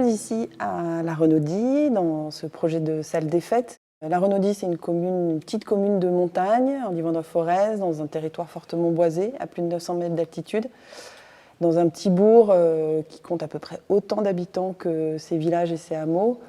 ici à La Renaudie, dans ce projet de salle des fêtes. La Renaudie, c'est une petite commune de montagne, en Livre-de-Forez, dans un territoire fortement boisé, à plus de 900 mètres d'altitude, dans un petit bourg qui compte à peu près autant d'habitants que ses villages et ses hameaux.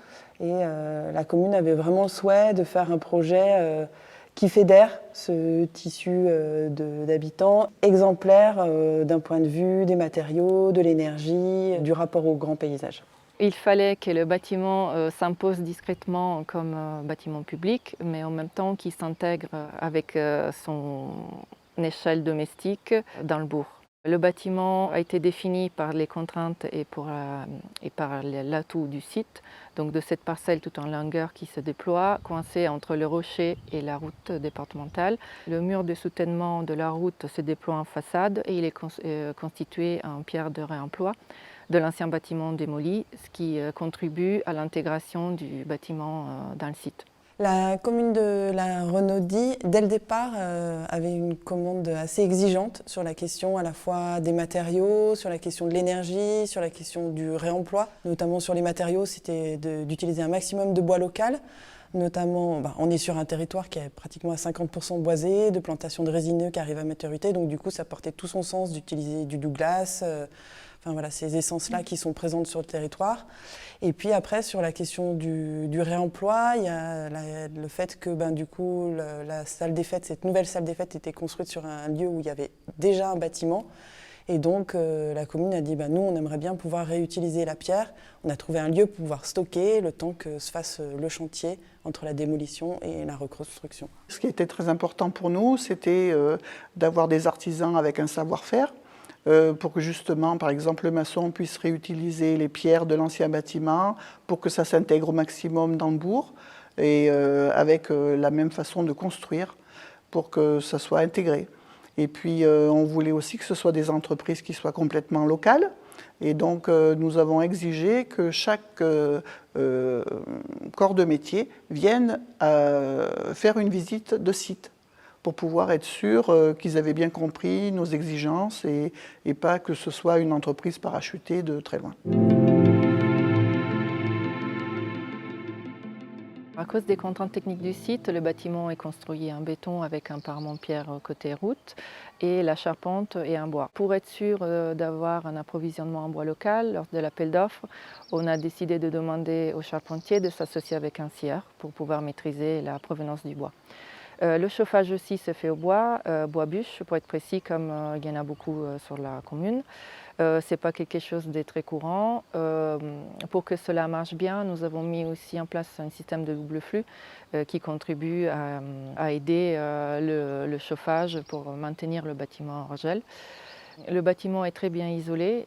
Et la commune avait vraiment le souhait de faire un projet qui fédère ce tissu d'habitants, exemplaire d'un point de vue des matériaux, de l'énergie, du rapport au grand paysage. Il fallait que le bâtiment s'impose discrètement comme bâtiment public, mais en même temps qu'il s'intègre avec son échelle domestique dans le bourg. Le bâtiment a été défini par les contraintes et par l'atout du site, donc de cette parcelle tout en longueur qui se déploie, coincée entre le rocher et la route départementale. Le mur de soutènement de la route se déploie en façade et il est constitué en pierre de réemploi de l'ancien bâtiment démoli, ce qui contribue à l'intégration du bâtiment dans le site. La commune de La Renaudie, dès le départ, avait une commande assez exigeante sur la question à la fois des matériaux, sur la question de l'énergie, sur la question du réemploi. Notamment sur les matériaux, c'était d'utiliser un maximum de bois local. Notamment, on est sur un territoire qui est pratiquement à 50% boisé, de plantations de résineux qui arrivent à maturité, donc du coup ça portait tout son sens d'utiliser du Douglas, enfin voilà, ces essences-là qui sont présentes sur le territoire. Et puis après, sur la question du réemploi, il y a le fait que du coup la salle des fêtes, cette nouvelle salle des fêtes était construite sur un lieu où il y avait déjà un bâtiment. Et donc la commune a dit nous on aimerait bien pouvoir réutiliser la pierre. On a trouvé un lieu pour pouvoir stocker le temps que se fasse le chantier entre la démolition et la reconstruction. Ce qui était très important pour nous, c'était d'avoir des artisans avec un savoir-faire pour que justement, par exemple, le maçon puisse réutiliser les pierres de l'ancien bâtiment pour que ça s'intègre au maximum dans le bourg et avec la même façon de construire pour que ça soit intégré. Et puis, on voulait aussi que ce soit des entreprises qui soient complètement locales. Et donc, nous avons exigé que chaque corps de métier vienne faire une visite de site pour pouvoir être sûr qu'ils avaient bien compris nos exigences et pas que ce soit une entreprise parachutée de très loin. À cause des contraintes techniques du site, le bâtiment est construit en béton avec un parement pierre côté route et la charpente est en bois. Pour être sûr d'avoir un approvisionnement en bois local, lors de l'appel d'offres, on a décidé de demander aux charpentiers de s'associer avec un scieur pour pouvoir maîtriser la provenance du bois. Le chauffage aussi se fait au bois, bois bûche pour être précis, comme il y en a beaucoup sur la commune. Ce n'est pas quelque chose de très courant. Pour que cela marche bien, nous avons mis aussi en place un système de double flux qui contribue à aider le chauffage pour maintenir le bâtiment en gel. Le bâtiment est très bien isolé.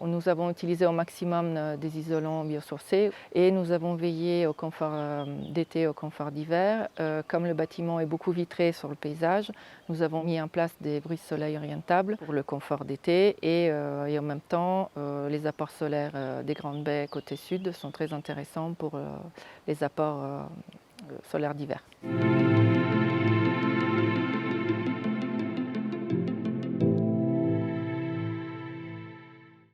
Nous avons utilisé au maximum des isolants biosourcés et nous avons veillé au confort d'été, au confort d'hiver. Comme le bâtiment est beaucoup vitré sur le paysage, nous avons mis en place des brise-soleil orientables pour le confort d'été et en même temps, les apports solaires des grandes baies côté sud sont très intéressants pour les apports solaires d'hiver.